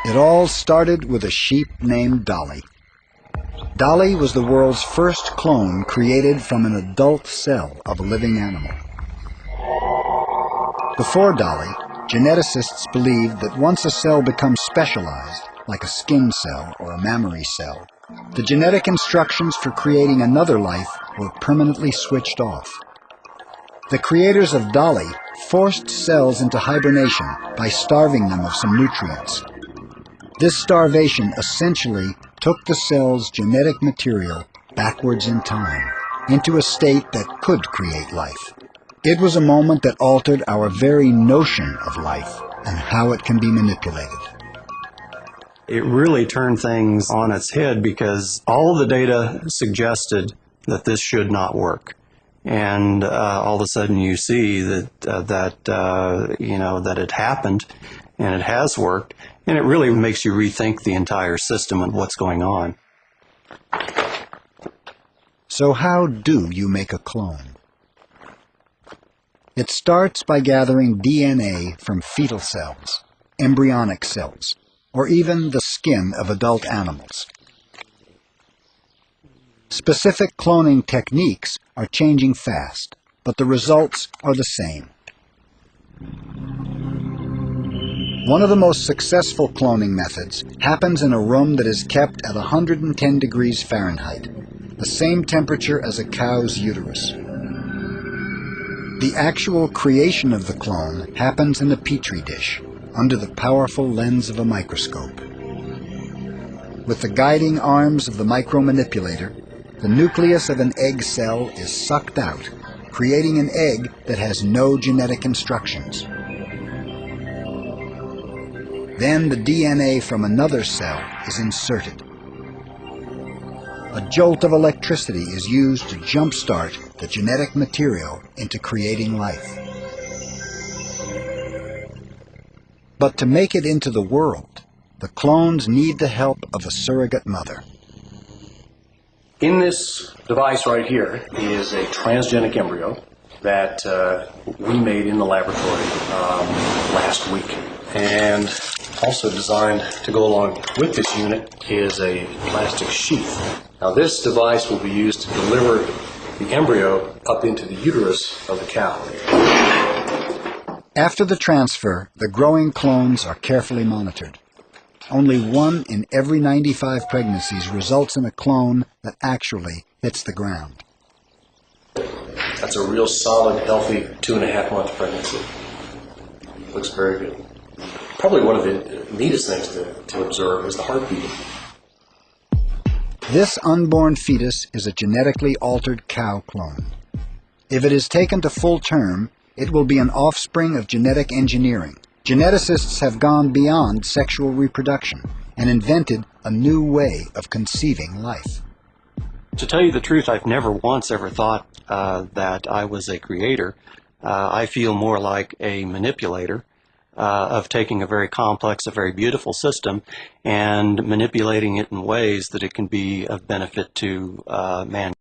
It all started with a sheep named Dolly. Dolly was the world's first clone created from an adult cell of a living animal. Before Dolly, geneticists believed that once a cell becomes specialized, like a skin cell or a mammary cell, the genetic instructions for creating another life were permanently switched off. The creators of Dolly forced cells into hibernation by starving them of some nutrients. This starvation essentially took the cell's genetic material backwards in time, into a state that could create life. It was a moment that altered our very notion of life and how it can be manipulated. It really turned things on its head because all of the data suggested that this should not work. And all of a sudden you see that it happened and it has worked, and it really makes you rethink the entire system and what's going on. So how do you make a clone? It starts by gathering DNA from fetal cells, embryonic cells, or even the skin of adult animals. Specific cloning techniques are changing fast, but the results are the same. One of the most successful cloning methods happens in a room that is kept at 110 degrees Fahrenheit, the same temperature as a cow's uterus. The actual creation of the clone happens in a petri dish, under the powerful lens of a microscope. With the guiding arms of the micromanipulator, the nucleus of an egg cell is sucked out, creating an egg that has no genetic instructions. Then the DNA from another cell is inserted. A jolt of electricity is used to jumpstart the genetic material into creating life. But to make it into the world, the clones need the help of a surrogate mother. In this device right here is a transgenic embryo that we made in the laboratory last week. And also designed to go along with this unit is a plastic sheath. Now this device will be used to deliver the embryo up into the uterus of the cow. After the transfer, the growing clones are carefully monitored. Only 1 in every 95 pregnancies results in a clone that actually hits the ground. That's a real solid, healthy 2.5-month pregnancy. Looks very good. Probably one of the neatest things to observe is the heartbeat. This unborn fetus is a genetically altered cow clone. If it is taken to full term, it will be an offspring of genetic engineering. Geneticists have gone beyond sexual reproduction and invented a new way of conceiving life. To tell you the truth, I've never once ever thought that I was a creator. I feel more like a manipulator of taking a very complex, a very beautiful system and manipulating it in ways that it can be of benefit to mankind.